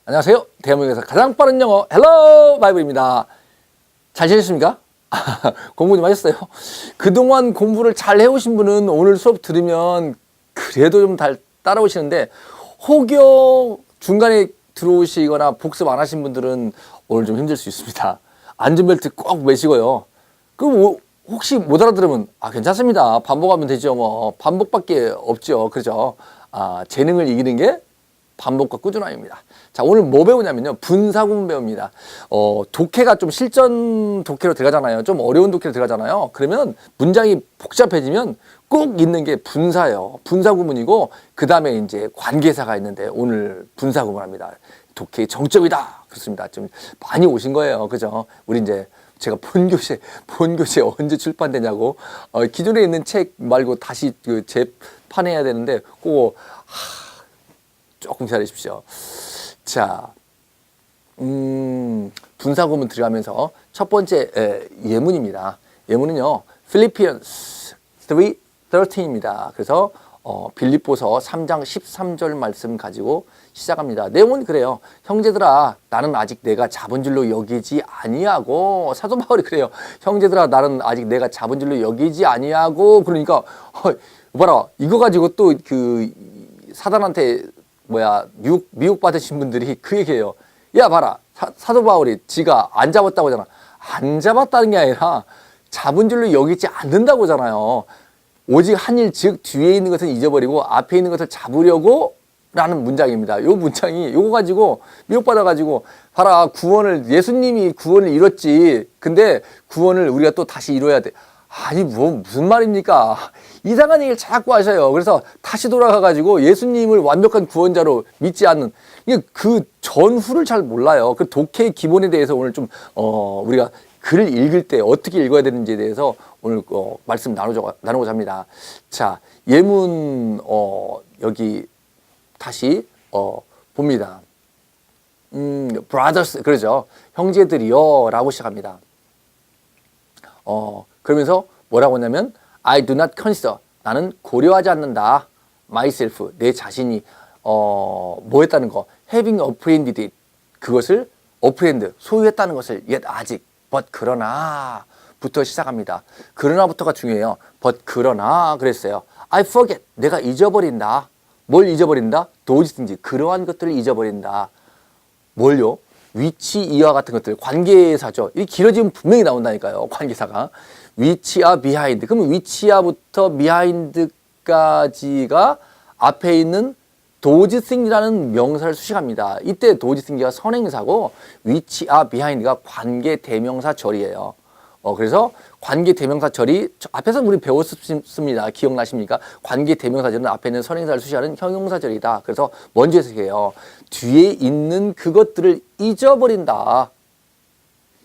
안녕하세요. 대한민국에서 가장 빠른 영어 헬로 바이블입니다. 잘 지내셨습니까? 공부 좀 하셨어요? 그동안 공부를 잘 해오신 분은 오늘 수업 들으면 그래도 좀 따라오시는데 혹여 중간에 들어오시거나 복습 안 하신 분들은 오늘 좀 힘들 수 있습니다. 안전벨트 꼭 매시고요. 그럼 혹시 못 알아들으면 괜찮습니다. 반복하면 되죠. 뭐 반복밖에 없죠. 그죠? 재능을 이기는 게 반복과 꾸준함입니다. 자, 오늘 뭐 배우냐면요. 분사구문 배웁니다. 독해가 좀 실전 독해로 들어가잖아요. 좀 어려운 독해로 들어가잖아요. 그러면 문장이 복잡해지면 꼭 있는 게 분사예요. 분사구문이고, 그 다음에 이제 관계사가 있는데 오늘 분사구문 합니다. 독해의 정점이다. 그렇습니다. 좀 많이 오신 거예요. 그죠? 우리 이제 제가 본교재 언제 출판되냐고, 기존에 있는 책 말고 다시 재판해야 되는데, 그거, 조금 기다리십시오. 자, 분사구문 들어가면서 첫 번째 예문입니다. 예문은요, Philippians 3:13입니다. 그래서 빌립보서 3장 13절 말씀 가지고 시작합니다. 내용은 그래요. 형제들아, 나는 아직 내가 잡은 줄로 여기지 아니하고, 사도 바울이 그래요. 형제들아, 나는 아직 내가 잡은 줄로 여기지 아니하고, 그러니까 봐라, 이거 가지고 또 사단한테 미혹 받으신 분들이 그 얘기예요. 야, 봐라, 사도 바울이 지가 안 잡았다고 하잖아. 안 잡았다는 게 아니라 잡은 줄로 여기지 않는다고 하잖아요. 오직 한 일, 즉 뒤에 있는 것을 잊어버리고 앞에 있는 것을 잡으려고 라는 문장입니다. 요 문장이 요거 가지고 미혹받아가지고, 봐라, 예수님이 구원을 이뤘지. 근데 구원을 우리가 또 다시 이뤄야 돼. 아니, 무슨 말입니까? 이상한 얘기를 자꾸 하셔요. 그래서 다시 돌아가가지고 예수님을 완벽한 구원자로 믿지 않는, 그 전후를 잘 몰라요. 그 독해의 기본에 대해서 오늘 좀, 우리가 글을 읽을 때 어떻게 읽어야 되는지에 대해서 오늘, 말씀 나누고자 합니다. 자, 예문, 여기 다시, 봅니다. brothers, 그러죠. 형제들이요. 라고 시작합니다. 그러면서 뭐라고 하냐면, I do not consider, 나는 고려하지 않는다. myself, 내 자신이 뭐 했다는 거, having apprehended it, 그것을 apprehend, 소유했다는 것을 yet 아직, but 그러나 부터 시작합니다. 그러나부터가 중요해요. but 그러나 그랬어요. I forget, 내가 잊어버린다. 뭘 잊어버린다? those things, 그러한 것들을 잊어버린다. 뭘요? 위치, 이와 같은 것들, 관계사죠. 이 길어지면 분명히 나온다니까요. 관계사가. 위치와 behind. 그러면 위치와부터 behind까지가 앞에 있는 those things라는 명사를 수식합니다. 이때 those things가 선행사고, 위치와 behind가 관계 대명사 절이에요. 그래서 관계 대명사 절이 앞에서 우리 배웠습니다. 기억나십니까? 관계 대명사 절은 앞에 있는 선행사를 수식하는 형용사 절이다. 그래서 먼저 해석해요. 뒤에 있는 그것들을 잊어버린다.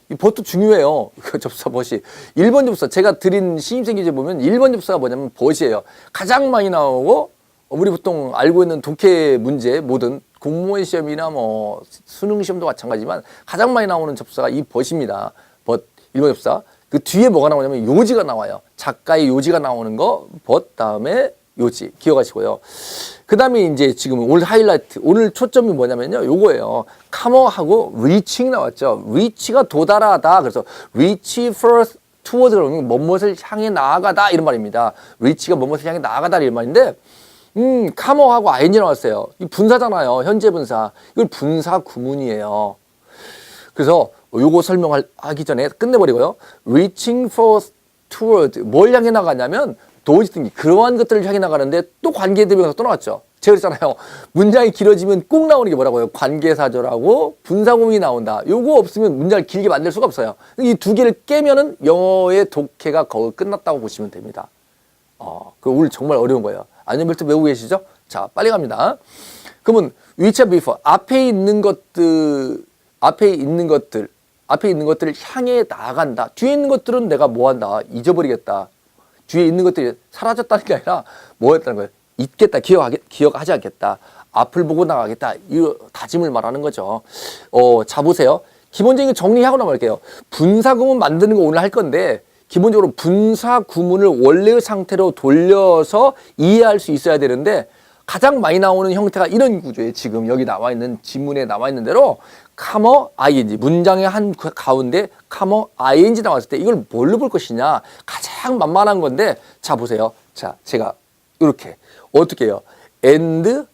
이 벗도 중요해요. 그 접사 벗이. 1번 접사, 제가 드린 신입생 교재 보면 1번 접사가 뭐냐면 벗이에요. 가장 많이 나오고, 우리 보통 알고 있는 독해 문제, 모든 공무원 시험이나 뭐 수능 시험도 마찬가지지만 가장 많이 나오는 접사가 이 벗입니다. 벗, 1번 접사. 그 뒤에 뭐가 나오냐면 요지가 나와요. 작가의 요지가 나오는 거, 벗 다음에 요지. 기억하시고요. 그 다음에 이제 지금 오늘 하이라이트, 오늘 초점이 뭐냐면요, 요거예요. come하고 reaching 나왔죠. reach가 도달하다. 그래서 reach first toward, 그러면 뭐뭇을 향해 나아가다 이런 말입니다. reach가 뭐뭇을 향해 나아가다 이런 말인데, come하고 ing 나왔어요. 이 분사잖아요. 현재 분사. 이걸 분사 구문이에요. 그래서 요거 설명하기 전에 끝내버리고요. reaching for toward, 뭘 향해 나가냐면 those things, 그러한 것들을 향해 나가는데 또 관계대명사 또 나왔죠. 제가 그랬잖아요. 문장이 길어지면 꼭 나오는 게 뭐라고요? 관계사절하고 분사구문이 나온다. 요거 없으면 문장을 길게 만들 수가 없어요. 이 두 개를 깨면은 영어의 독해가 거의 끝났다고 보시면 됩니다. 그 오늘 정말 어려운 거예요. 안전벨트 외우고 계시죠? 자, 빨리 갑니다. 그러면 which before, 앞에 있는 것들을 향해 나아간다. 뒤에 있는 것들은 내가 뭐 한다? 잊어버리겠다. 뒤에 있는 것들이 사라졌다는 게 아니라 뭐 했다는 거예요? 잊겠다. 기억하지 않겠다. 앞을 보고 나가겠다. 이 다짐을 말하는 거죠. 자, 보세요. 기본적인 정리하고 넘어갈게요. 분사구문 만드는 거 오늘 할 건데, 기본적으로 분사구문을 원래의 상태로 돌려서 이해할 수 있어야 되는데, 가장 많이 나오는 형태가 이런 구조예요. 지금 여기 나와 있는 지문에 나와 있는 대로 카머 ing 문장의 한 가운데 카머 ing 나왔을 때 이걸 뭘로 볼 것이냐 가장 만만한 건데 자 보세요. 자 제가 이렇게 어떻게 해요? and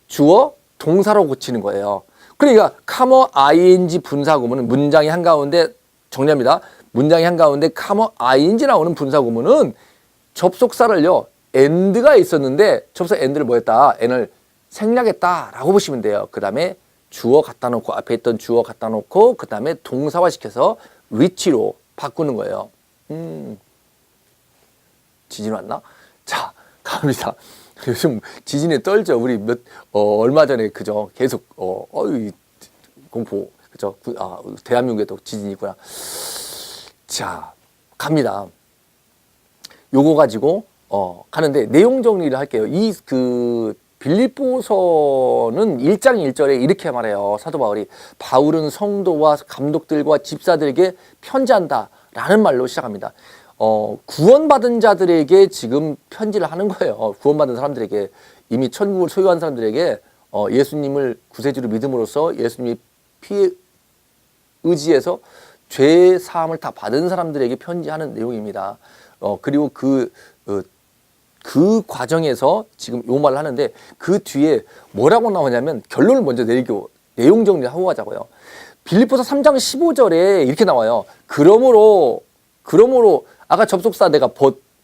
주어 동사로 고치는 거예요. 그러니까 카머 ing 분사 구문은 문장의 한가운데 정리합니다. 문장의 한가운데 카머 ing 나오는 분사 구문은 접속사를요. and가 있었는데 접속 and를 뭐 했다? n을 생략했다라고 보시면 돼요. 그 다음에 주어 갖다 놓고 앞에 있던 주어 갖다 놓고 그 다음에 동사화 시켜서 which로 바꾸는 거예요. 지진 왔나? 자 갑니다. 요즘 지진에 떨죠. 우리 얼마 전에 그죠? 계속 공포 그죠? 대한민국에도 지진이 있구나. 자 갑니다. 요거 가지고 가는데 내용 정리를 할게요. 빌립보서는 1장 1절에 이렇게 말해요. 사도 바울은 성도와 감독들과 집사들에게 편지한다 라는 말로 시작합니다. 구원받은 자들에게 지금 편지를 하는 거예요. 구원받은 사람들에게 이미 천국을 소유한 사람들에게 예수님을 구세주로 믿음으로써 예수님의 피에 의지해서 죄 사함을 다 받은 사람들에게 편지하는 내용입니다. 그리고 그 과정에서 지금 요 말을 하는데 그 뒤에 뭐라고 나오냐면 결론을 먼저 내리고 내용 정리를 하고 가자고요. 빌립보서 3장 15절에 이렇게 나와요. 그러므로 아까 접속사 내가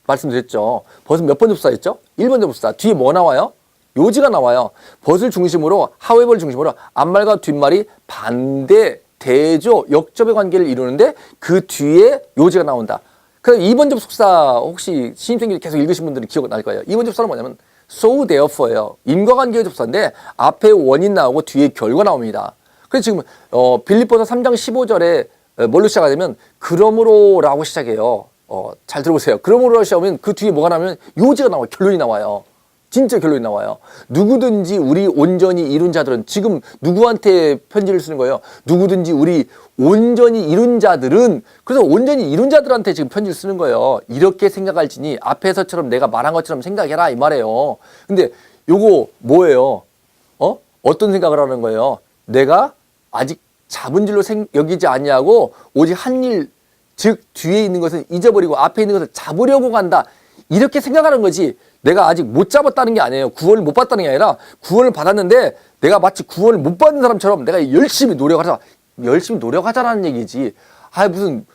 말씀드렸죠. 벗은 몇 번 접속사였죠? 1번 접속사. 뒤에 뭐 나와요? 요지가 나와요. 벗을 중심으로 however를 중심으로 앞말과 뒷말이 반대, 대조, 역접의 관계를 이루는데 그 뒤에 요지가 나온다. 그래서 2번 접속사 혹시 신입생들이 계속 읽으신 분들은 기억 날 거예요. 2번 접속사는 뭐냐면 so therefore예요. 인과관계의 접속사인데 앞에 원인 나오고 뒤에 결과 나옵니다. 그래서 지금 빌립보서 3장 15절에 뭘로 시작하냐면 그러므로라고 시작해요. 잘 들어보세요. 그러므로 시작하면 그 뒤에 뭐가 나오면 요지가 나와요. 결론이 나와요. 진짜 결론이 나와요. 누구든지 우리 온전히 이룬 자들은 지금 누구한테 편지를 쓰는 거예요? 누구든지 우리 온전히 이룬 자들은 그래서 온전히 이룬 자들한테 지금 편지를 쓰는 거예요. 이렇게 생각할지니 앞에서처럼 내가 말한 것처럼 생각해라 이 말이에요. 근데 요거 뭐예요? 어떤 생각을 하는 거예요? 내가 아직 잡은 줄로 여기지 아니하고 오직 한 일, 즉 뒤에 있는 것은 잊어버리고 앞에 있는 것을 잡으려고 간다. 이렇게 생각하는 거지. 내가 아직 못 잡았다는 게 아니에요. 구원을 못 받았다는 게 아니라 구원을 받았는데 내가 마치 구원을 못 받은 사람처럼 내가 열심히 노력하자라는 얘기지. 무슨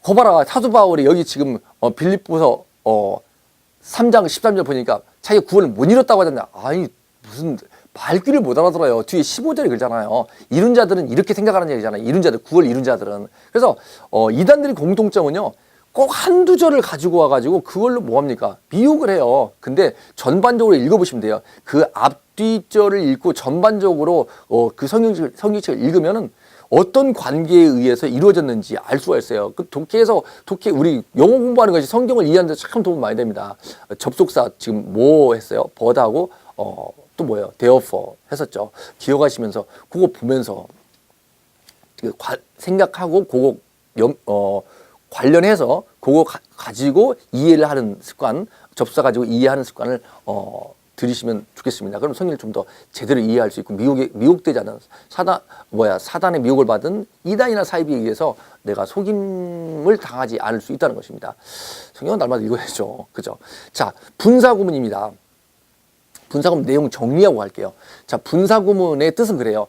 거봐라 사도 바울이 여기 지금 빌립보서 3장 13절 보니까 자기가 구원을 못 이뤘다고 하잖아요. 아니 무슨 말귀를 못 알아들어요. 뒤에 15절이 그러잖아요. 이룬 자들은 이렇게 생각하는 얘기잖아요. 이룬 자들, 구원을 이룬 자들은. 그래서 이단들의 공통점은요. 꼭 한두 절을 가지고 와가지고 그걸로 뭐합니까? 미혹을 해요. 근데 전반적으로 읽어보시면 돼요. 그 앞뒤절을 읽고 전반적으로 그 성경책을 읽으면은 어떤 관계에 의해서 이루어졌는지 알 수가 있어요. 그 독해 우리 영어 공부하는 것이 성경을 이해하는 데 참 도움 많이 됩니다. 접속사 지금 뭐 했어요? 버드하고 또 뭐예요? therefore 했었죠. 기억하시면서 그거 보면서 생각하고 그거 관련해서 그거 가지고 이해를 하는 습관, 접사 가지고 이해하는 습관을 들이시면 좋겠습니다. 그럼 성경을 좀 더 제대로 이해할 수 있고 미혹되지 않은 사단의 미혹을 받은 이단이나 사이비에 의해서 내가 속임을 당하지 않을 수 있다는 것입니다. 성경은 날마다 읽어야죠. 그죠? 자, 분사구문입니다. 분사구문 내용 정리하고 갈게요. 자, 분사구문의 뜻은 그래요.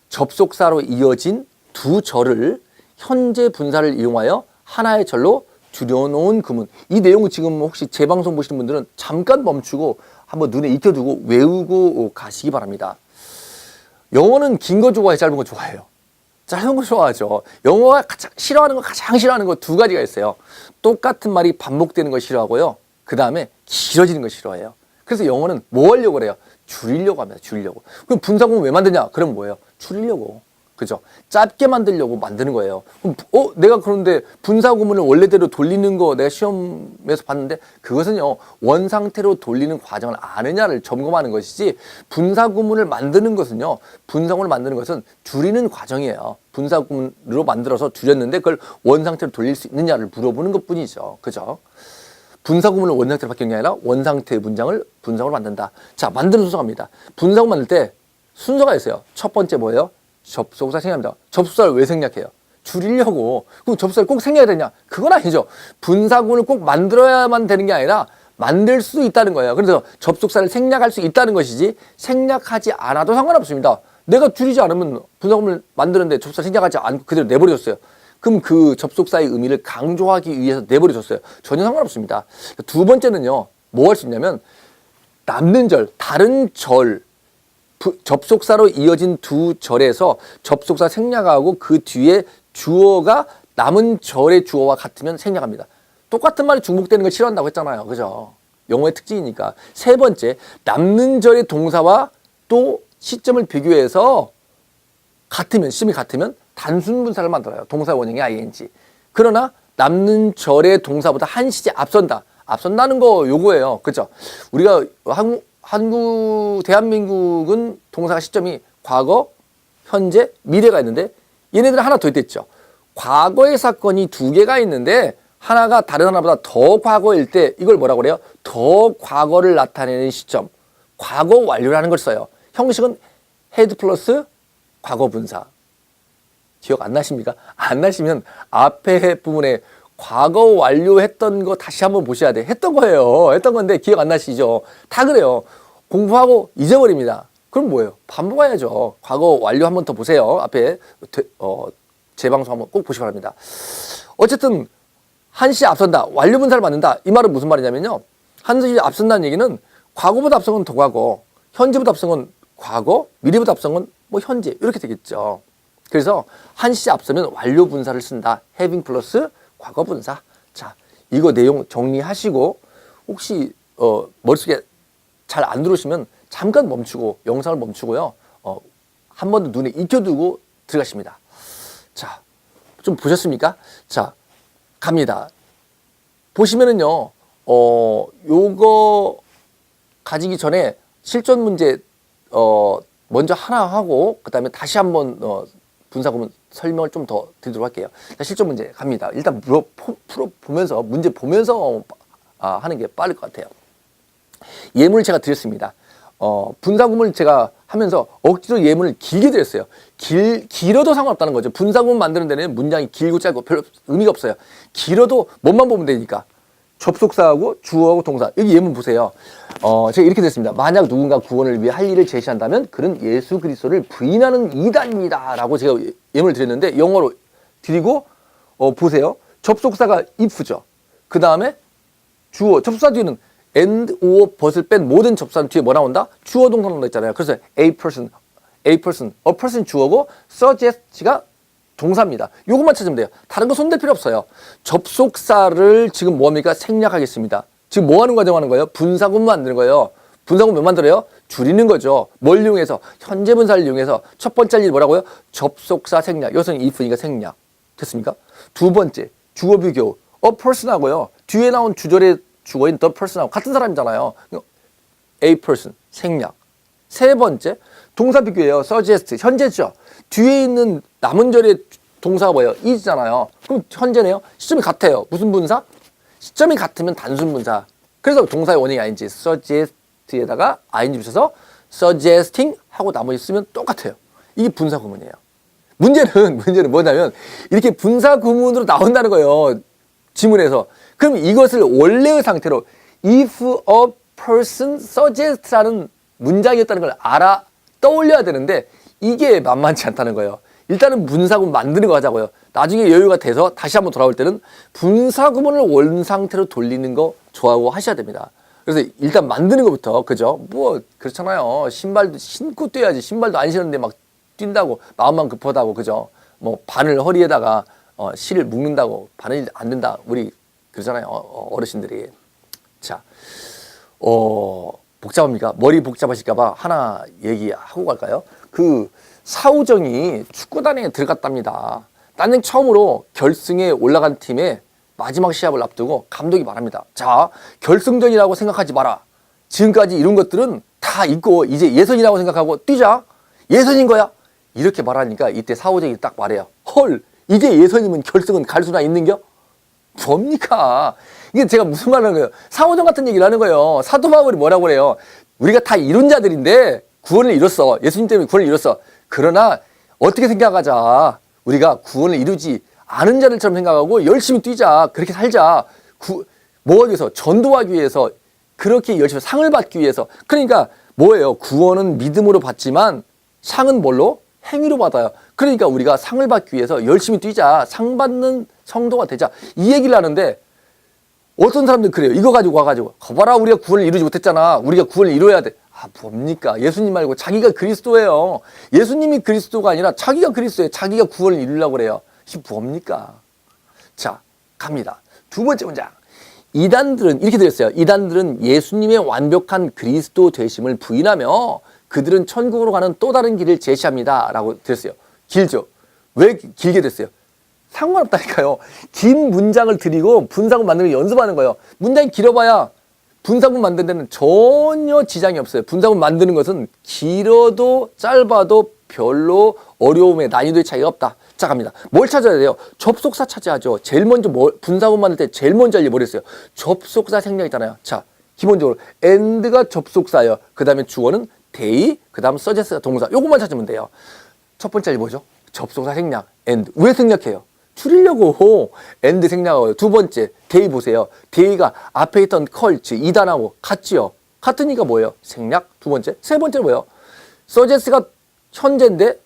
접속사로 이어진 두 절을 현재 분사를 이용하여 하나의 절로 줄여놓은 구문. 이 내용을 지금 혹시 제 방송 보시는 분들은 잠깐 멈추고 한번 눈에 익혀두고 외우고 가시기 바랍니다. 영어는 긴 거 좋아해, 짧은 거 좋아해요? 짧은 거 좋아하죠. 영어가 가장 싫어하는 거 두 가지가 있어요. 똑같은 말이 반복되는 거 싫어하고요. 그 다음에 길어지는 거 싫어해요. 그래서 영어는 뭐 하려고 그래요? 줄이려고 합니다. 줄이려고. 그럼 분사구문 왜 만드냐? 그럼 뭐예요? 줄이려고. 그죠? 짧게 만들려고 만드는 거예요. 그럼, 내가 그런데 분사구문을 원래대로 돌리는 거 내가 시험에서 봤는데 그것은요, 원상태로 돌리는 과정을 아느냐를 점검하는 것이지 분사구문을 만드는 것은요, 분사구문을 만드는 것은 줄이는 과정이에요. 분사구문으로 만들어서 줄였는데 그걸 원상태로 돌릴 수 있느냐를 물어보는 것 뿐이죠. 그죠? 분사구문을 원상태로 바뀌는 게 아니라 원상태의 문장을 분사구로 만든다. 자, 만드는 순서가 갑니다. 분사구문 만들 때 순서가 있어요. 첫 번째 뭐예요? 접속사 생략합니다. 접속사를 왜 생략해요? 줄이려고. 그럼 접속사를 꼭 생략해야 되냐? 그건 아니죠. 분사구문을 꼭 만들어야만 되는 게 아니라 만들 수 있다는 거예요. 그래서 접속사를 생략할 수 있다는 것이지 생략하지 않아도 상관없습니다. 내가 줄이지 않으면 분사구문을 만드는데 접속사 생략하지 않고 그대로 내버려줬어요. 그럼 그 접속사의 의미를 강조하기 위해서 내버려줬어요. 전혀 상관없습니다. 두 번째는요. 뭐 할 수 있냐면 남는 절, 다른 절, 접속사로 이어진 두 절에서 접속사 생략하고 그 뒤에 주어가 남은 절의 주어와 같으면 생략합니다. 똑같은 말이 중복되는 걸 싫어한다고 했잖아요. 그죠? 영어의 특징이니까. 세 번째, 남는 절의 동사와 또 시점을 비교해서 시점이 같으면 단순 분사를 만들어요. 동사 원형이 ing. 그러나 남는 절의 동사보다 한 시제 앞선다. 앞선다는 거 요거예요. 그죠? 우리가 대한민국은 동사가 시점이 과거, 현재, 미래가 있는데 얘네들은 하나 더 있댔죠. 과거의 사건이 두 개가 있는데 하나가 다른 하나보다 더 과거일 때 이걸 뭐라고 그래요? 더 과거를 나타내는 시점. 과거 완료라는 걸 써요. 형식은 had 플러스 과거 분사. 기억 안 나십니까? 안 나시면 앞에 부분에 과거 완료했던 거 다시 한번 보셔야 돼. 했던 거예요. 했던 건데 기억 안 나시죠? 다 그래요. 공부하고 잊어버립니다. 그럼 뭐예요? 반복해야죠. 과거 완료 한번 더 보세요. 앞에 재방송 한번 꼭 보시기 바랍니다. 어쨌든 한시 앞선다. 완료 분사를 만든다. 이 말은 무슨 말이냐면요. 한시 앞선다는 얘기는 과거보다 앞선 건 더 과거, 현재보다 앞선 건 과거, 미래보다 앞선 건 뭐 현재 이렇게 되겠죠. 그래서 한시 앞서면 완료 분사를 쓴다. having 플러스 과거 분사. 자, 이거 내용 정리하시고 혹시 머릿속에 잘 안 들어오시면 잠깐 멈추고 영상을 멈추고요. 한 번 더 눈에 익혀두고 들어가십니다. 자, 좀 보셨습니까? 자, 갑니다. 보시면은요, 요거 가지기 전에 실전 문제, 먼저 하나 하고, 그 다음에 다시 한번, 분사구문 설명을 좀 더 드리도록 할게요. 자, 실전 문제 갑니다. 일단 풀어보면서, 문제 보면서 하는 게 빠를 것 같아요. 예문을 제가 드렸습니다. 분사구문을 제가 하면서 억지로 예문을 길게 드렸어요. 길어도 상관없다는 거죠. 분사구문 만드는 데는 문장이 길고 짧고 별로 의미가 없어요. 길어도 뭐만 보면 되니까. 접속사하고 주어하고 동사. 여기 예문 보세요. 제가 이렇게 됐습니다. 만약 누군가 구원을 위해 할 일을 제시한다면 그는 예수 그리스도를 부인하는 이단입니다. 라고 제가 예문을 드렸는데 영어로 드리고 보세요. 접속사가 if죠. 그 다음에 주어. 접속사 뒤에는 and, or, but을 뺀 모든 접속사 뒤에 뭐 나온다? 주어 동사 나온다 했잖아요. 그래서 a person, a person 주어고 suggest가 동사입니다. 요것만 찾으면 돼요. 다른 거 손댈 필요 없어요. 접속사를 지금 뭐합니까? 생략하겠습니다. 지금 뭐 하는 과정 하는 거예요? 분사구문 만드는 거예요. 분사구문 몇 만들어요? 줄이는 거죠. 뭘 이용해서? 현재 분사를 이용해서 첫 번째 할 일이 뭐라고요? 접속사 생략. 여기서는 if니까 생략. 됐습니까? 두 번째, 주어 비교. a person 하고요. 뒤에 나온 주절의 주어인 the person하고 같은 사람이잖아요. a person, 생략. 세 번째, 동사 비교예요. suggest, 현재죠. 뒤에 있는 남은 절의 동사가 뭐예요? is잖아요. 그럼 현재네요. 시점이 같아요. 무슨 분사? 시점이 같으면 단순 분사. 그래서 동사의 원형이 ing, suggest에다가 ing 붙여서 suggesting 하고 나머지 쓰면 똑같아요. 이게 분사 구문이에요. 문제는 뭐냐면 이렇게 분사 구문으로 나온다는 거예요. 지문에서. 그럼 이것을 원래의 상태로 if a person suggest라는 문장이었다는 걸 떠올려야 되는데 이게 만만치 않다는 거예요. 일단은 분사구문 만드는 거 하자고요. 나중에 여유가 돼서 다시 한번 돌아올 때는 분사구문을 원상태로 돌리는 거 좋아하고 하셔야 됩니다. 그래서 일단 만드는 것부터, 그죠? 뭐 그렇잖아요. 신발도 신고 뛰어야지. 신발도 안 신었는데 막 뛴다고 마음만 급하다고, 그죠? 뭐 바늘 허리에다가 실을 묶는다고 바늘이 안 된다. 우리 그러잖아요. 어르신들이. 자, 복잡합니까? 머리 복잡하실까봐 하나 얘기하고 갈까요? 그 사우정이 축구단에 들어갔답니다. 딴생 처음으로 결승에 올라간 팀의 마지막 시합을 앞두고 감독이 말합니다. 자, 결승전이라고 생각하지 마라. 지금까지 이룬 것들은 다 있고 이제 예선이라고 생각하고 뛰자. 예선인 거야. 이렇게 말하니까 이때 사우정이 딱 말해요. 헐, 이게 예선이면 결승은 갈 수나 있는겨? 뭡니까? 이게 제가 무슨 말을 하는 거예요? 상호정 같은 얘기를 하는 거예요. 사도 바울이 뭐라고 그래요? 우리가 다 이룬 자들인데 구원을 이뤘어. 예수님 때문에 구원을 이뤘어. 그러나 어떻게 생각하자. 우리가 구원을 이루지 않은 자들처럼 생각하고 열심히 뛰자. 그렇게 살자. 뭐하기 위해서? 전도하기 위해서. 그렇게 열심히 상을 받기 위해서. 그러니까 뭐예요? 구원은 믿음으로 받지만 상은 뭘로? 행위로 받아요. 그러니까 우리가 상을 받기 위해서 열심히 뛰자. 상 받는 성도가 되자. 이 얘기를 하는데 어떤 사람들 그래요. 이거 가지고 와가지고 거봐라 우리가 구원을 이루지 못했잖아. 우리가 구원을 이뤄야 돼. 아 뭡니까? 예수님 말고 자기가 그리스도예요. 예수님이 그리스도가 아니라 자기가 그리스도예요. 자기가 구원을 이루려고 그래요. 이게 뭡니까? 자 갑니다. 두 번째 문장. 이단들은 이렇게 들었어요. 이단들은 예수님의 완벽한 그리스도 되심을 부인하며 그들은 천국으로 가는 또 다른 길을 제시합니다. 라고 들었어요. 길죠? 왜 길게 됐어요? 상관없다니까요. 긴 문장을 드리고 분사구 만드는 거 연습하는 거예요. 문장이 길어봐야 분사구 만드는 데는 전혀 지장이 없어요. 분사구 만드는 것은 길어도 짧아도 별로 어려움의 난이도의 차이가 없다. 자 갑니다. 뭘 찾아야 돼요? 접속사 찾아야죠. 제일 먼저 분사구 만들 때 제일 먼저 알려 버렸어요. 접속사 생략 있잖아요. 자 기본적으로 and가 접속사예요. 그 다음에 주어는 they, 그 다음 suggest가 동사. 요것만 찾으면 돼요. 첫 번째 뭐죠? 접속사 생략 and. 왜 생략해요? 줄이려고 and 생략하고요. 두 번째 they 보세요. they가 앞에 있던 cults 이단하고 같지요. 같으니까 뭐예요? 생략. 두 번째. 세 번째 뭐예요? suggest가 현재인데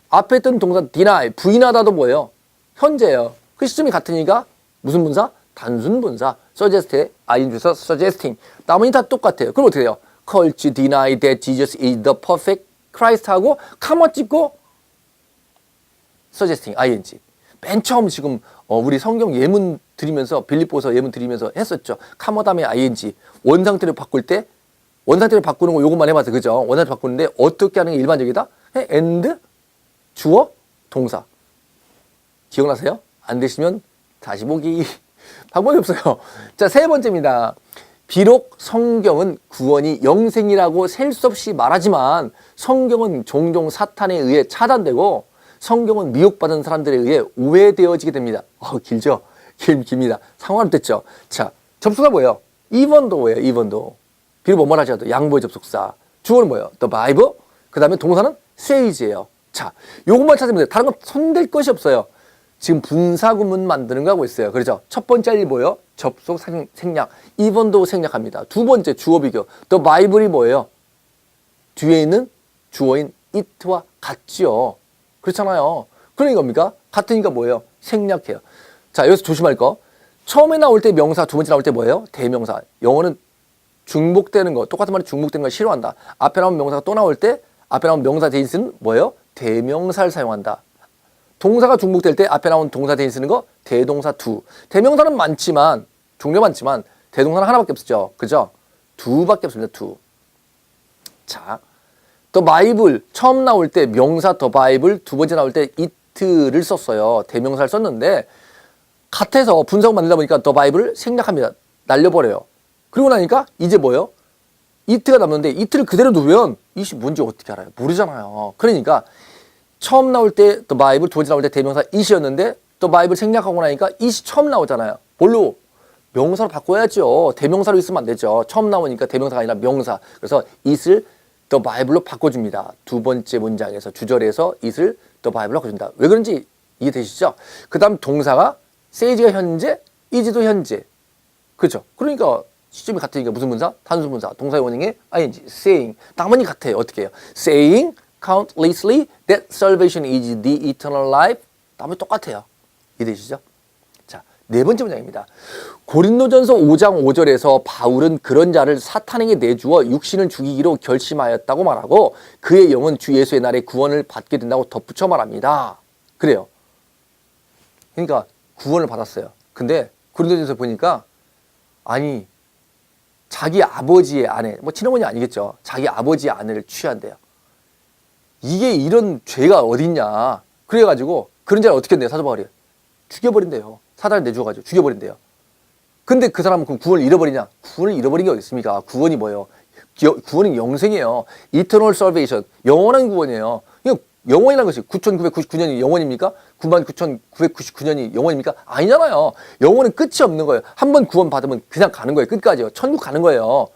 앞에 있던 동사 deny 부인하다도 뭐예요? 현재예요. 그 시점이 같으니까 무슨 분사? 단순 분사. suggest의 ing에서 suggesting. 나머지 다 똑같아요. 그럼 어떻게 돼요? cults deny that Jesus is the perfect Christ 하고 카마 찍고 suggesting ing. 맨 처음 지금 우리 성경 예문 드리면서 빌립보서 예문 드리면서 했었죠. 카마 다음에 ing. 원상태를 바꿀 때 원상태를 바꾸는 거 요것만 해봤어요. 그죠? 원상태 바꾸는데 어떻게 하는 게 일반적이다? and 주어 동사. 기억나세요? 안 되시면 다시 보기. 방법이 없어요. 자, 세 번째입니다. 비록 성경은 구원이 영생이라고 셀 수 없이 말하지만 성경은 종종 사탄에 의해 차단되고 성경은 미혹받은 사람들에 의해 오해되어지게 됩니다. 길죠? 깁니다. 상관없겠죠? 자, 접속사 뭐예요? even though예요. even though. 비록 뭐만 하지 않아도 양보의 접속사. 주어는 뭐예요? the Bible. 그 다음에 동사는 says예요. 자, 요것만 찾으면 돼요. 다른 건 손댈 것이 없어요. 지금 분사구문 만드는 거 하고 있어요. 그렇죠? 첫 번째 일 뭐예요? 접속 생략. even though 생략합니다. 두 번째 주어 비교. the Bible이 뭐예요? 뒤에 있는 주어인 it와 같지요. 그렇잖아요. 그러니까 뭡니까? 같으니까 뭐예요? 생략해요. 자, 여기서 조심할 거. 처음에 나올 때 명사, 두 번째 나올 때 뭐예요? 대명사. 영어는 중복되는 거, 똑같은 말이 중복되는 걸 싫어한다. 앞에 나온 명사가 또 나올 때 앞에 나온 명사 대신은 뭐예요? 대명사를 사용한다. 동사가 중복될 때 앞에 나온 동사 대신 쓰는 거 대동사 두. 대명사는 많지만 종류 많지만 대동사는 하나밖에 없죠. 그죠? 두밖에 없습니다. 두. 자, The Bible 처음 나올 때 명사 The Bible 두 번째 나올 때 it를 썼어요. 대명사를 썼는데 같아서 분사구 만들다 보니까 The Bible을 생략합니다. 날려버려요. 그리고 나니까 이제 뭐예요? it가 남는데 it를 그대로 두면 it이 뭔지 어떻게 알아요? 모르잖아요. 그러니까 처음 나올 때 The Bible, 두 번째 나올 때 대명사 it이었는데 The Bible 생략하고 나니까 it이 처음 나오잖아요. 뭘로? 명사로 바꿔야죠. 대명사로 있으면 안 되죠. 처음 나오니까 대명사가 아니라 명사. 그래서 it을 The Bible로 바꿔줍니다. 두 번째 문장에서 주절에서 it을 The Bible로 바꿔준다. 왜 그런지 이해되시죠? 그 다음 동사가 say가 현재, is도 현재. 그렇죠? 그러니까 시점이 같으니까 무슨 분사? 단수 분사. 동사의 원형에 ing, saying. 나머지 같아요. 어떻게 해요? saying countlessly that salvation is the eternal life. 나머지 똑같아요. 이해되시죠? 자, 네 번째 문장입니다. 고린도전서 5장 5절에서 바울은 그런 자를 사탄에게 내주어 육신을 죽이기로 결심하였다고 말하고 그의 영은 주 예수의 날에 구원을 받게 된다고 덧붙여 말합니다. 그래요. 그러니까 구원을 받았어요. 근데 고린도전서 보니까 아니 자기 아버지의 아내, 뭐 친어머니 아니겠죠. 자기 아버지의 아내를 취한대요. 이게 이런 죄가 어딨냐. 그래가지고 그런 자를 어떻게 했네요. 사도 바울이 죽여버린대요. 사단을 내주어가지고 죽여버린대요. 근데 그 사람은 그럼 구원을 잃어버리냐? 구원을 잃어버린 게 어디 있습니까? 구원이 뭐예요? 구원은 영생이에요. Eternal salvation. 영원한 구원이에요. 영원이라는 것이 9,999년이 영원입니까? 99,999년이 영원입니까? 아니잖아요. 영원은 끝이 없는 거예요. 한 번 구원 받으면 그냥 가는 거예요. 끝까지요. 천국 가는 거예요.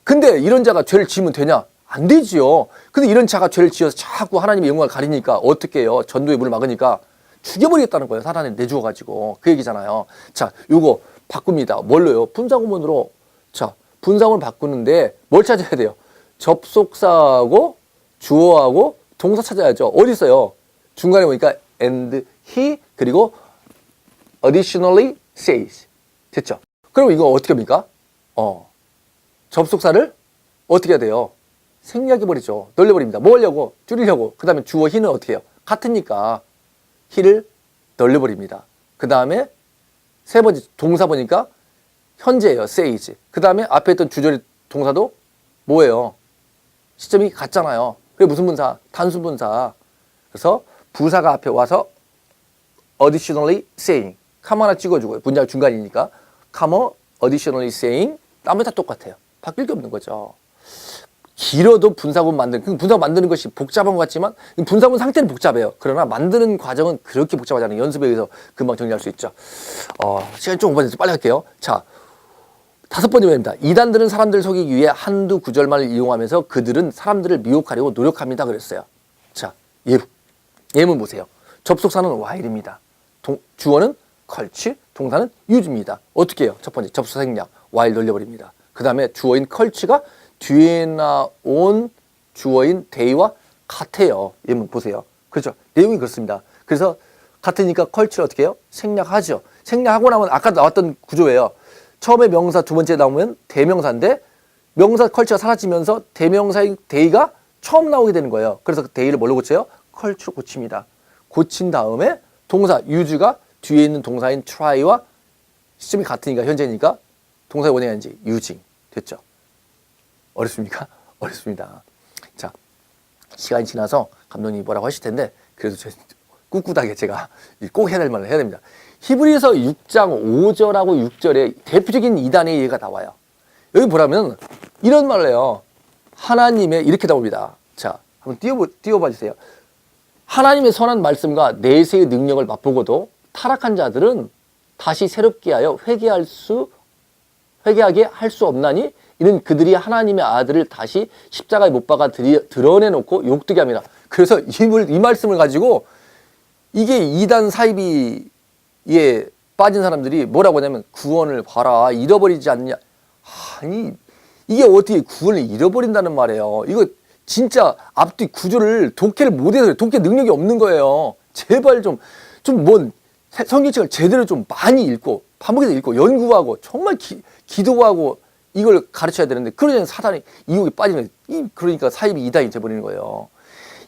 근데 이런 자가 죄를 지으면 되냐? 안 되지요. 근데 이런 자가 죄를 지어서 자꾸 하나님의 영광을 가리니까 어떻게 해요? 전도의 문을 막으니까 죽여버리겠다는 거예요. 사단에 내주어가지고. 그 얘기잖아요. 자, 요거 바꿉니다. 뭘로요? 분사구문으로. 자, 분사구문을 바꾸는데 뭘 찾아야 돼요? 접속사하고 주어하고 동사 찾아야죠. 어디 있어요? 중간에 보니까 and he 그리고 additionally says. 됐죠? 그럼 이거 어떻게 합니까? 접속사를 어떻게 해야 돼요? 생략해버리죠. 늘려버립니다. 뭐 하려고? 줄이려고. 그 다음에 주어 he는 어떻게 해요? 같으니까 he를 늘려버립니다. 그 다음에 세 번째 동사 보니까 현재예요. says. 그 다음에 앞에 있던 주절의 동사도 뭐예요? 시점이 같잖아요. 그게 무슨 분사? 단수 분사. 그래서 부사가 앞에 와서 additionally saying. 카마 하나 찍어주고요. 문장 중간이니까. 카마 additionally saying. 나머지 다 똑같아요. 바뀔 게 없는 거죠. 길어도 분사문 만드는, 분사문 만드는 것이 복잡한 것 같지만 분사문 상태는 복잡해요. 그러나 만드는 과정은 그렇게 복잡하지 않아요. 연습에 의해서 금방 정리할 수 있죠. 시간이 좀 오버돼서 빨리 할게요. 자, 5번째 문제입니다. 이단들은 사람들을 속이기 위해 한두 구절만을 이용하면서 그들은 사람들을 미혹하려고 노력합니다. 그랬어요. 자, 예문 보세요. 접속사는 while입니다. 주어는 culch, 동사는 use입니다. 어떻게 해요? 첫 번째, 접속사 생략, while 돌려버립니다. 그 다음에 주어인 culch가 뒤에 나온 주어인 they와 같아요. 예문 보세요. 그렇죠? 내용이 그렇습니다. 그래서 같으니까 culch를 어떻게 해요? 생략하죠. 생략하고 나면 아까 나왔던 구조예요. 처음에 명사, 두 번째 나오면 대명사인데 명사 culch가 사라지면서 대명사인 they가 처음 나오게 되는 거예요. 그래서 그 they를 뭘로 고쳐요? culch로 고칩니다. 고친 다음에 동사 use가 뒤에 있는 동사인 try와 시점이 같으니까 현재니까 동사의 원형인지 using 됐죠? 어렵습니까? 어렵습니다. 자, 시간이 지나서 감독님이 뭐라고 하실 텐데 그래도 꿋꿋하게 제가 꼭 해야 될 말을 해야 됩니다. 히브리서 6장 5절하고 6절에 대표적인 이단의 예가 나와요. 여기 보라면 이런 말을 해요. 하나님의 이렇게 나옵니다. 자, 한번 띄워봐 주세요. 하나님의 선한 말씀과 내세의 능력을 맛보고도 타락한 자들은 다시 새롭게 하여 회개하게 할 수 없나니 이는 그들이 하나님의 아들을 다시 십자가에 못 박아 드러내놓고 욕되게 합니다. 그래서 이 말씀을 가지고 이게 이단 사이비에 빠진 사람들이 뭐라고 하냐면 구원을 봐라 잃어버리지 않냐. 아니 이게 어떻게 구원을 잃어버린다는 말이에요. 이거 진짜 앞뒤 구조를 독해를 못해서 독해 능력이 없는 거예요. 제발 뭔 성경책을 제대로 좀 많이 읽고 반복해서 읽고 연구하고 정말 기도하고 이걸 가르쳐야 되는데 그러니 사단이 이욕에 빠지면 그러니까 사이비 이단이 돼버리는 거예요.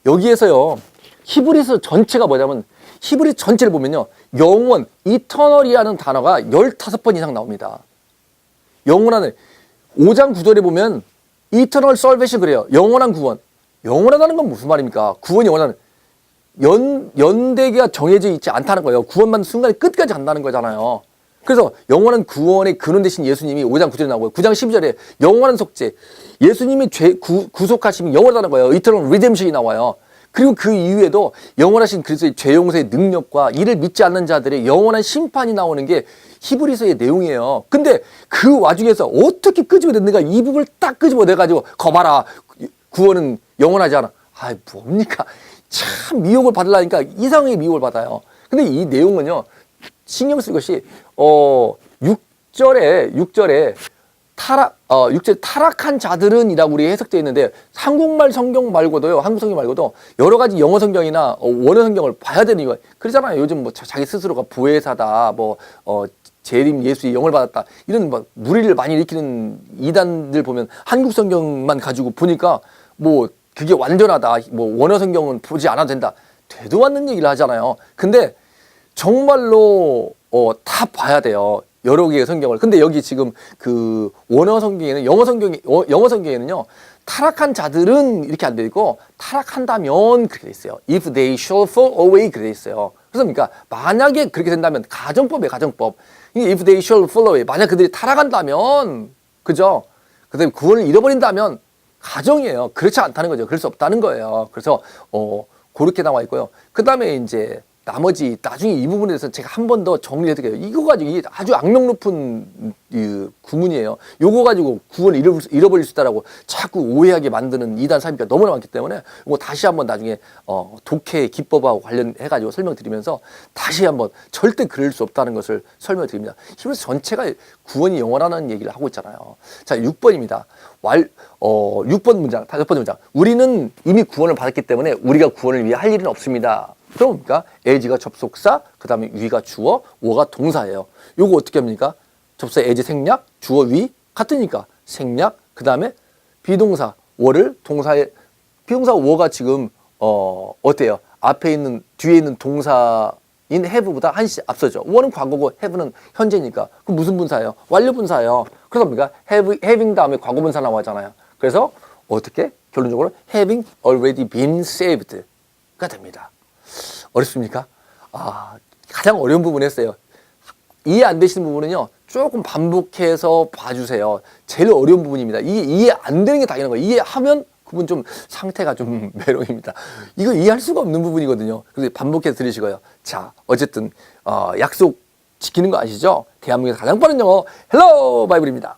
여기에서요 히브리서 전체가 뭐냐면 히브리 전체를 보면요 영원 이터널이라는 단어가 15번 이상 나옵니다. 영원한 5장 9절에 보면 이터널 살베이션 그래요. 영원한 구원. 영원하다는 건 무슨 말입니까? 구원이 영원한 연대기가 정해져 있지 않다는 거예요. 구원받는 순간에 끝까지 간다는 거잖아요. 그래서 영원한 구원의 근원 대신 예수님이 5장 9절에 나오고요. 9장 12절에 영원한 속죄. 예수님이 구속하시면 영원하다는 거예요. 이터널 리뎀션이 나와요. 그리고 그 이후에도 영원하신 그리스도의 죄 용서의 능력과 이를 믿지 않는 자들의 영원한 심판이 나오는 게 히브리서의 내용이에요. 근데 그 와중에서 어떻게 끄집어냈는가 이 부분을 딱 끄집어내가지고 거봐라 구원은 영원하지 않아. 아 뭡니까? 참 미혹을 받으려니까 이상하게 미혹을 받아요. 근데 이 내용은요 신경 쓸 것이 6절에 타락한 자들은 이라고 우리 해석되어 있는데 한국말 성경 말고도요 한국 성경 말고도 여러 가지 영어 성경이나 원어 성경을 봐야 되는 이유가 그러잖아요. 요즘 뭐 자기 스스로가 보혜사다 재림 예수의 영을 받았다 이런 뭐 무리를 많이 일으키는 이단들 보면 한국 성경만 가지고 보니까 뭐 그게 완전하다 뭐 원어 성경은 보지 않아도 된다 되도 않는 얘기를 하잖아요. 근데 정말로 다 봐야 돼요. 여러 개의 성경을. 근데 여기 지금 그 원어 성경에는 영어 성경에는요. 타락한 자들은 이렇게 안 돼 있고 타락한다면 그렇게 돼 있어요. If they shall fall away 그렇게 돼 있어요. 그래서 그러니까 만약에 그렇게 된다면 가정법이에요. 가정법. If they shall fall away. 만약 그들이 타락한다면 그죠? 그다음에 구원을 잃어버린다면 가정이에요. 그렇지 않다는 거죠. 그럴 수 없다는 거예요. 그래서 그렇게 나와 있고요. 그 다음에 이제 나머지 나중에 이 부분에 대해서 제가 한 번 더 정리해 드릴게요. 이거 가지고 이게 아주 악명 높은 이 구문이에요. 요거 가지고 구원을 잃어버릴 수 있다라고 자꾸 오해하게 만드는 이단 사이비가 너무나 많기 때문에 이거 다시 한번 나중에 독해 기법하고 관련해 가지고 설명드리면서 다시 한번 절대 그럴 수 없다는 것을 설명드립니다. 히브리서 전체가 구원이 영원하다는 얘기를 하고 있잖아요. 자, 6번입니다. 6번 문장, 5번째 문장. 우리는 이미 구원을 받았기 때문에 우리가 구원을 위해 할 일은 없습니다. 그러니까 as가 접속사, 그 다음에 위가 주어, 워가 동사예요. 요거 어떻게 합니까? 접속사 as 생략, 주어 위 같으니까 생략, 그 다음에 비동사 워를 동사에 비동사 워가 지금 어때요? 앞에 있는 뒤에 있는 동사인 have보다 한시 앞서죠. 워는 과거고 have는 현재니까. 그럼 무슨 분사예요? 완료 분사예요. 그래서 뭡니까? having 다음에 과거 분사 나오잖아요. 그래서 어떻게? 결론적으로 having already been saved가 됩니다. 어렵습니까? 가장 어려운 부분 했어요. 이해 안 되시는 부분은요, 조금 반복해서 봐주세요. 제일 어려운 부분입니다. 이게 이해 안 되는 게 당연한 거예요. 이해하면 그분 좀 상태가 좀 메롱입니다. 이거 이해할 수가 없는 부분이거든요. 그래서 반복해서 들으시고요. 자, 어쨌든 약속 지키는 거 아시죠? 대한민국에서 가장 빠른 영어 헬로 바이블입니다.